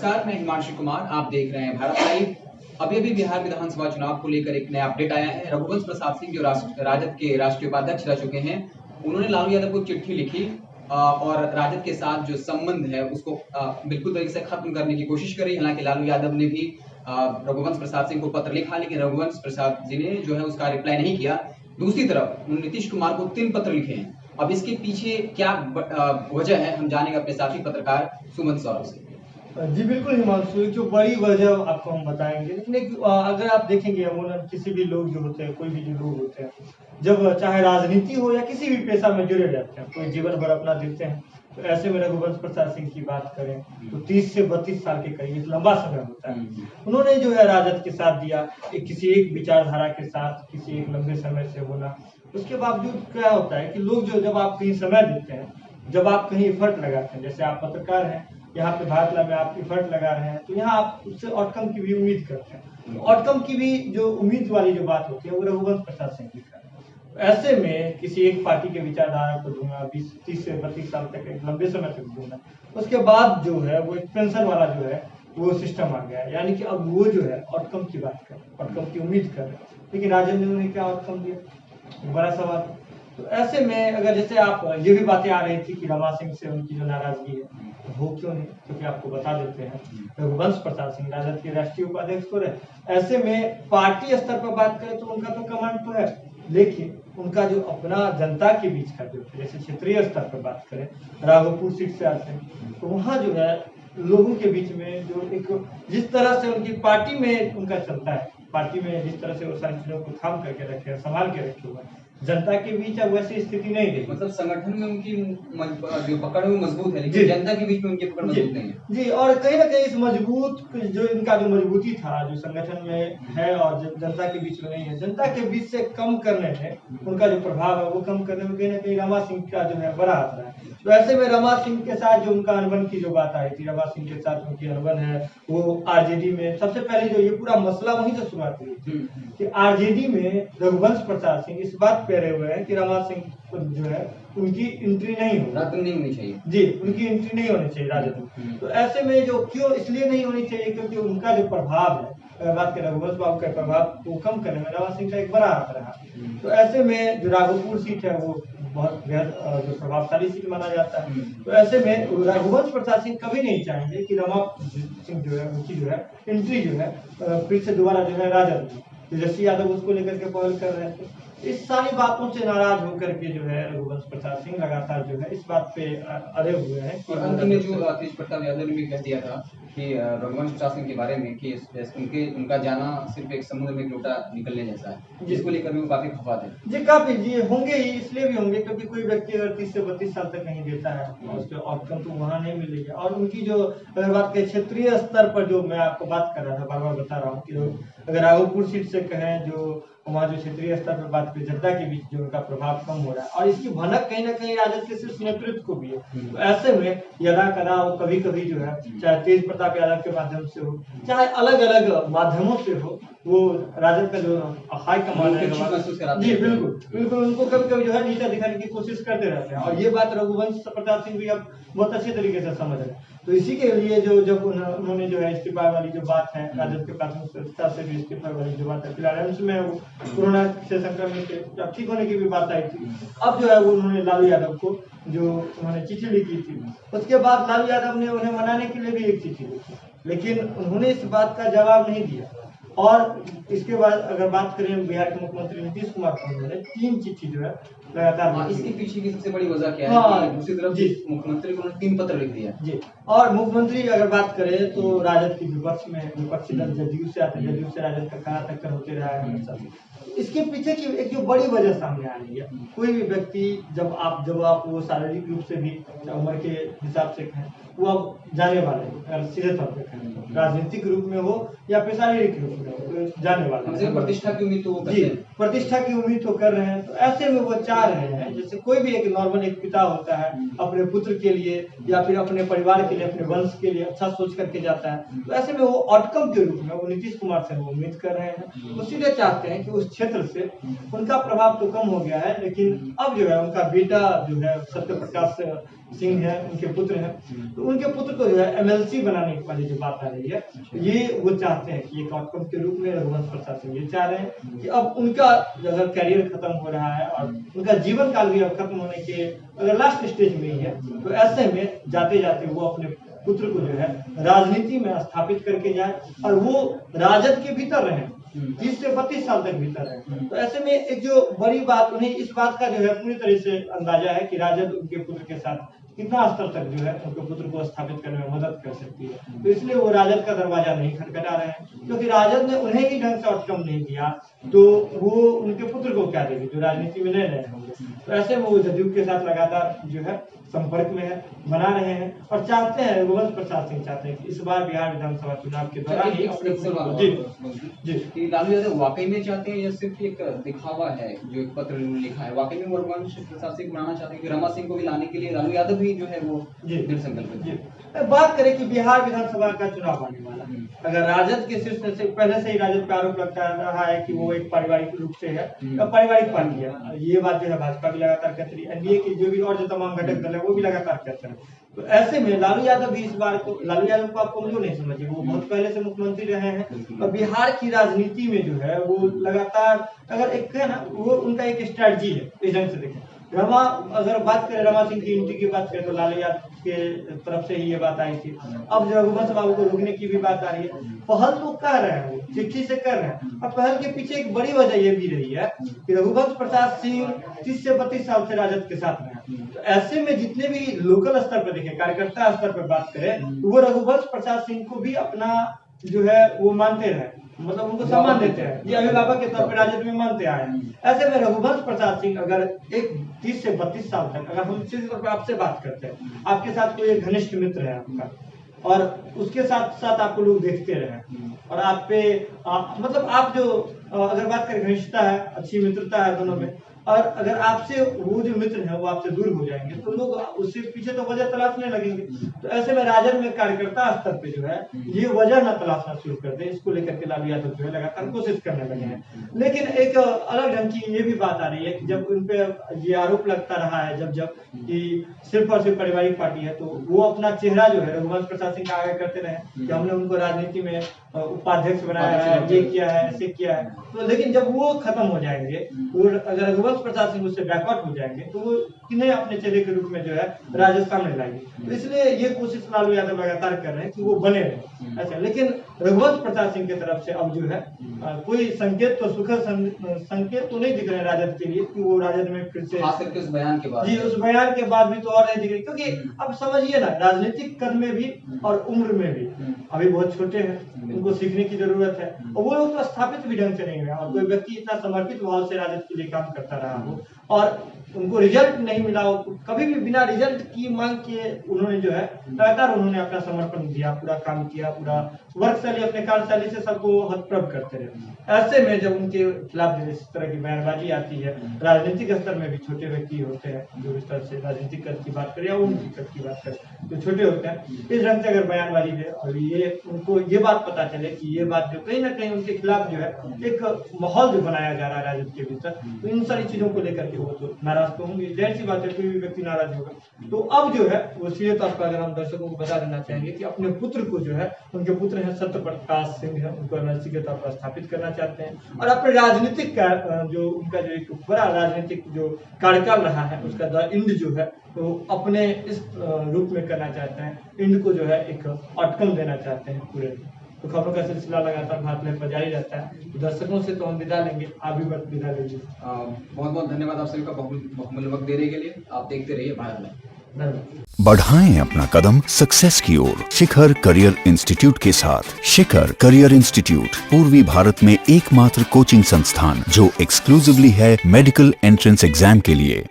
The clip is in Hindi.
नमस्कार, मैं हिमांशु कुमार। आप देख रहे हैं भारत लाइव। अभी बिहार विधानसभा चुनाव को लेकर एक नया अपडेट आया है। रघुवंश प्रसाद सिंह जो राजद के राष्ट्रीय उपाध्यक्ष रह चुके हैं, उन्होंने लालू यादव को चिट्ठी लिखी और राजद के साथ जो संबंध है उसको बिल्कुल तरीके से खत्म करने की कोशिश करी। हालांकि लालू यादव ने भी रघुवंश प्रसाद सिंह को पत्र लिखा, लेकिन रघुवंश प्रसाद जी ने जो है उसका रिप्लाई नहीं किया। दूसरी तरफ नीतीश कुमार को 3 पत्र लिखे हैं। अब इसके पीछे क्या वजह है, हम जानेंगे अपने साथी पत्रकार सुमन सौरभ से। जी बिल्कुल हिमांशु, जो बड़ी वजह आपको हम बताएंगे, लेकिन अगर आप देखेंगे अमूमन किसी भी लोग जो होते हैं, कोई भी जो लोग होते हैं, जब चाहे राजनीति हो या किसी भी पेशा में जुड़े रहते हैं, कोई जीवन भर अपना देते हैं। तो ऐसे में रघुवंश प्रसाद सिंह की बात करें तो 30 से 32 साल के करीब लंबा समय होता है। उन्होंने जो है राजद के साथ दिया, किसी एक विचारधारा के साथ, किसी एक लंबे समय से होना। उसके बावजूद क्या होता है कि लोग जब आप कहीं समय देते हैं, जब आप कहीं एफर्ट लगाते हैं, जैसे आप पत्रकार हैं, यहाँ पे भारत लाइव में आप एफर्ट लगा रहे हैं, तो यहाँ आप उससे आउटकम की भी उम्मीद करते हैं। आउटकम की भी जो उम्मीद वाली जो बात होती है वो रघुवंश प्रसाद सिंह की है। ऐसे में किसी एक पार्टी के विचारधारा को दूंगा 30 से 32 साल तक एक लंबे समय तक दूंगा, उसके बाद जो है वो एक पेंशन वाला जो है वो सिस्टम आ गया है। यानी कि अब वो जो है आउटकम की बात कर, आउटकम की उम्मीद कर रहे हैं, लेकिन राजद ने उन्हें क्या आउटकम दिया, बड़ा सवाल। तो ऐसे में अगर जैसे आप ये भी बातें आ रही थी कि रमा सिंह से उनकी जो नाराजगी है वो क्यों नहीं, क्योंकि आपको बता देते हैं रघुवंश प्रसाद सिंह राजद के राष्ट्रीय उपाध्यक्ष तो रहे। ऐसे में पार्टी स्तर पर बात करें तो उनका तो कमांड तो है, लेकिन उनका जो अपना जनता के बीच का जो जैसे क्षेत्रीय स्तर पर बात करें, राघोपुर सीट से आते हैं, तो वहाँ जो है लोगों के बीच में जो एक जिस तरह से उनकी पार्टी में उनका चलता है, पार्टी में जिस तरह से वो सारी चीजों को थाम करके रखे हैं, संभाल के रखे हुए हैं, जनता के बीच अब वैसी स्थिति नहीं रही। मतलब संगठन में उनकी जो पकड़ है वो मजबूत है, लेकिन जनता के बीच में उनकी पकड़ मजबूत नहीं है। जी, और कहीं ना कहीं इस मजबूत जो इनका जो मजबूती था जो संगठन में है और जनता के बीच में नहीं है, जनता के बीच से कम करने में उनका जो प्रभाव है वो कम करने में कहीं ना कहीं रमा सिंह का जो है बड़ा हाथ रहा है। तो ऐसे में रमा सिंह के साथ जो उनका अनबन की जो बात आई थी, रमा सिंह के साथ उनकी अनबन है, वो आरजेडी में सबसे पहले जो ये पूरा मसला वहीं से शुरुआत हुई थी कि आरजेडी में रघुवंश प्रसाद सिंह इस बात पे रहे हुए हैं कि रमा सिंह जो है उनकी एंट्री नहीं होनी चाहिए। जी, उनकी एंट्री नहीं होनी चाहिए राजद में। तो ऐसे में जो क्यों इसलिए नहीं होनी चाहिए क्योंकि उनका जो प्रभाव है, अगर बात करें रघुवंश बाबू का प्रभाव को कम करने में रमा सिंह का एक बड़ा हाथ रहा। तो ऐसे में जो राघोपुर सीट है वो बहुत जो प्रभावशाली सीट माना जाता है। तो ऐसे में रघुवंश प्रसाद सिंह कभी नहीं चाहेंगे कि रमा सिंह जो है उनकी जो है एंट्री जो है फिर से दोबारा जो है राजद में, तेजस्वी यादव उसको लेकर के पहल कर रहे थे। इस सारी बातों से नाराज होकर के जो है रघुवंश प्रसाद सिंह लगातार जो है इस बात पे अड़े हुए हैं। और अंत में जो तेज प्रताप यादव ने भी कह दिया था कि रघुवंश प्रसाद सिंह के बारे में कि उनका जाना सिर्फ एक समुद्र में लोटा निकलने जैसा है, जिसको लेकर भी वो काफी खफा थे। जी काफी जी होंगे ही, इसलिए भी होंगे क्योंकि कोई व्यक्ति अगर 30 से 32 साल तक नहीं देता है उसके आउटकम तो वहाँ नहीं मिलेगी। और उनकी जो अगर बात करें क्षेत्रीय स्तर पर, जो मैं आपको बात कर रहा था, बार बार बता रहा हूँ कि अगर राघोपुर सीट से कहें, जो वहाँ जो क्षेत्रीय स्तर पर बात करें, जनता के बीच जो उनका प्रभाव कम हो रहा है और इसकी भनक कहीं ना कहीं राजद के शीर्ष नेतृत्व को भी है। तो ऐसे में यदा कदा वो कभी कभी जो है चाहे तेज प्रताप यादव के माध्यम से हो, चाहे अलग अलग माध्यमों से हो, वो राजद का जो हाई कमान है जी बिल्कुल बिल्कुल उनको कभी कभी जो है नीचा दिखाने की कोशिश करते रहते हैं। और ये बात रघुवंश प्रसाद सिंह भी अब बहुत अच्छे तरीके से समझ रहे हैं। तो इसी के लिए जब उन्होंने जो है इस्तीफा वाली जो बात है, राजद के प्राथमिक सदस्यता से भी इस्तीफा वाली जो बात है, फिलहाल एम्स में वो कोरोना से संक्रमित के ठीक होने की भी बात आई थी। अब जो है वो उन्होंने लालू यादव को जो उन्होंने चिट्ठी लिखी थी, उसके बाद लालू यादव ने उन्हें मनाने के लिए भी एक चिट्ठी लिखी, लेकिन उन्होंने इस बात का जवाब नहीं दिया। और इसके बाद अगर बात करें बिहार के मुख्यमंत्री नीतीश कुमार को, उन्होंने 3 चिट्ठी जो है लगातार। इसके पीछे की सबसे बड़ी वजह क्या है? दूसरी तरफ जी मुख्यमंत्री को 3 पत्र लिख दिया जी। और मुख्यमंत्री अगर बात करें तो राजद की विपक्ष में विपक्षी दल जदयू से आते, जदयू से राजद का कड़ा टक्कर होते रहा है हमेशा। इसके पीछे की एक जो बड़ी वजह सामने आ रही है, कोई भी व्यक्ति जब आप वो शारीरिक रूप से भी उम्र के हिसाब से कहें, वो अब जाने वाले अगर सीधे तौर पर कहें राजनीतिक रूप में हो या फिर शारीरिक रूप में, में जाने वाला हमसे है। प्रतिष्ठा की उम्मीद तो वो करते जी, हैं। प्रतिष्ठा की उम्मीद तो कर रहे हैं। तो ऐसे में वो चाह रहे हैं, जैसे कोई भी एक नॉर्मल एक पिता होता है अपने पुत्र के लिए या फिर अपने परिवार के लिए, अपने वंश के लिए अच्छा सोच करके जाता है। तो ऐसे में वो आउटकम के रूप में वो नीतीश कुमार से वो उम्मीद कर रहे हैं। वो सीधे चाहते हैं कि उस क्षेत्र से उनका प्रभाव तो कम हो गया है, लेकिन अब जो है उनका बेटा जो है सत्यप्रकाश सिंह है, उनके पुत्र हैं, तो उनके पुत्र को जो है एमएलसी बनाने वाली जो बात आ रही है, ये वो चाहते हैं कि एक आउटकम के रूप में रघुवंश प्रसाद सिंह ये चाह रहे हैं कि अब उनका अगर करियर खत्म हो रहा है और उनका जीवन काल भी अब खत्म होने के अगर लास्ट स्टेज में ही है, तो ऐसे में जाते जाते वो अपने पुत्र को जो है राजनीति में स्थापित करके जाए और वो राजद के भीतर रहे 30 से 32 साल तक भीतर है। तो ऐसे में एक जो बड़ी बात उन्हें इस बात का जो है पूरी तरह से अंदाजा है कि राजद उनके पुत्र के साथ कितना स्तर तक जो है उनके पुत्र को स्थापित करने में मदद कर सकती है। तो इसलिए वो राजद का दरवाजा नहीं खटखटा रहे हैं, क्योंकि राजद ने उन्हें ही ढंग से आउटकम नहीं दिया तो वो उनके पुत्र को क्या देगी जो राजनीति में नहीं रहे होंगे। तो ऐसे में वो जदयू के साथ लगातार जो है संपर्क में है, बना रहे हैं और चाहते हैं, रघुवंश प्रसाद सिंह चाहते हैं कि इस बार बिहार विधानसभा चुनाव के दौरान ही अपने जी लालू यादव वाकई में चाहते हैं या सिर्फ एक दिखावा है जो एक पत्र लिखा है? वाकई में वो रघुवंश प्रसाद सिंह बनाना चाहते हैं कि रमा सिंह को भी लाने के लिए लालू यादव भी जो है वो दृढ़ संकल्प है। बात करें कि बिहार विधानसभा का चुनाव आने वाला है, अगर राजद के शीर्ष से पहले से ही राजद का आरोप लगता रहा है कि वो एक पारिवारिक रूप से है, पारिवारिक पार्टी है, ये बात जो है भाजपा भी लगातार कहती है, एनडीए के जो भी और जो तमाम घटक दल है वो भी लगातार कहते हैं। तो ऐसे में लालू यादव भी इस बार को, लालू यादव को आप कमजोर नहीं समझिए, वो बहुत पहले से मुख्यमंत्री रहे हैं और बिहार की राजनीति में जो है वो लगातार अगर एक है ना वो उनका एक स्ट्रैटेजी है। इस ढंग से देखें रमा, अगर बात करें रमा सिंह की एंट्री की बात करें तो लालू यादव के तरफ से ही ये बात आई थी। अब रघुवंश बाबू को रोकने की भी बात आ रही है, पहल तो कर रहे हैं, वो चिट्ठी से कर रहे हैं और पहल के पीछे एक बड़ी वजह ये भी रही है कि रघुवंश प्रसाद सिंह 30 से 32 साल से राजद के साथ रहे। तो ऐसे में जितने भी लोकल स्तर पर देखें, कार्यकर्ता स्तर पर बात करें तो वो रघुवंश प्रसाद सिंह को भी अपना जो है वो मानते रहे, मतलब उनको सम्मान देते हैं, ये अभिभावक के तौर पर राजद में मानते आए हैं। ऐसे में रघुवंश प्रसाद सिंह अगर एक 30 से 32 साल तक अगर हम सीधे तौर पर आपसे बात करते हैं, आपके साथ कोई एक घनिष्ठ मित्र है आपका और उसके साथ साथ आपको लोग देखते रहे और आप पे मतलब आप जो अगर बात करें घनिष्ठता है, अच्छी मित्रता है दोनों में, और अगर आपसे वो जो मित्र हैं वो आपसे दूर हो जाएंगे तो लोग उससे पीछे तो वजह तलाशने लगेंगे। तो ऐसे में राजद में कार्यकर्ता स्तर पे जो है ये वजह न तलाशना शुरू कर दे, इसको लेकर के लालू यादव जो है लगातार कोशिश करने लगे हैं। लेकिन एक अलग ढंग की ये भी बात आ रही है कि जब उन पे ये आरोप लगता रहा है जब कि सिर्फ और सिर्फ पारिवारिक पार्टी है, तो वो अपना चेहरा जो है रघुवंश प्रसाद सिंह का आगे करते रहे कि हमने उनको राजनीति में उपाध्यक्ष बनाया है, ये किया है, ऐसे किया है। तो लेकिन जब वो खत्म हो जाएंगे, अगर रघुवंश प्रसाद सिंह उससे बैकआउट हो जाएंगे तो वो किन्हें अपने चेहरे के रूप में जो है राजस्थान में लाएंगे। तो इसलिए ये कोशिश लालू यादव लगातार कर रहे हैं कि वो बने रहे ऐसे। लेकिन रघुवंश प्रसाद सिंह की तरफ से अब जो है कोई संकेत तो सुखद संकेत तो नहीं दिख रहे राजद के लिए कि वो राजद में फिर से, खास करके उस बयान के बाद, जी उस बयान के बाद भी तो और नहीं दिख रही, क्योंकि अब समझिए ना राजनीतिक कद में भी और उम्र में भी अभी बहुत छोटे हैं, उनको सीखने की जरूरत है और वो लोग तो स्थापित भी ढंग से नहीं हुआ और कोई व्यक्ति इतना समर्पित भाव से राजद के लिए काम करता रहा हो और उनको रिजल्ट नहीं मिला हो, कभी भी बिना रिजल्ट की मांग किए उन्होंने जो है लगातार उन्होंने अपना समर्पण दिया, पूरा काम किया, पूरा वर्क शैली अपने कार्यशैली से सबको हतप्रभ करते रहे। ऐसे में जब उनके खिलाफ इस तरह की बयानबाजी आती है, राजनीतिक स्तर में भी छोटे व्यक्ति होते हैं जो इस तरह से राजनीतिक कद की बात करें या उनकी कद की बात करें तो छोटे होते हैं, इस ढंग से अगर बयानबाजी दे और ये उनको ये बात पता चले कि ये बात जो कहीं ना कहीं उनके खिलाफ जो है एक माहौल जो बनाया जा रहा है राजद के भीतर, तो इन सारी चीजों को लेकर के वो तो नाराज तो होंगे, जाहिर सी बात है, कोई भी व्यक्ति नाराज होगा। तो अब जो है वो सीधे तौर पर अगर हम दर्शकों को बता देना चाहेंगे कि अपने पुत्र को जो है, उनके पुत्र हैं सत्यप्रकाश सिंह है, उनको एमएलसी के तौर पर स्थापित करना चाहते हैं और अपने राजनीतिक जो उनका जो एक बड़ा राजनीतिक जो कार्यकाल रहा है उसका इंड जो है तो अपने इस रूप में करना चाहते हैं, इंड को जो है एक आउटकम देना चाहते हैं पूरे। तो खबरों का सिलसिला लगातार भारत लाइव पर जारी रहता है। तो दर्शकों से तो हम विदा लेंगे, आप भी विदा लीजिए। बहुत बहुत धन्यवाद आप सभी का बहुमूल्य वक्त देने के लिए। आप देखते रहिए भारत लाइव। बढ़ाएं अपना कदम सक्सेस की ओर शिखर करियर इंस्टीट्यूट के साथ। शिखर करियर इंस्टीट्यूट पूर्वी भारत में एकमात्र कोचिंग संस्थान जो एक्सक्लूसिवली है मेडिकल एंट्रेंस एग्जाम के लिए।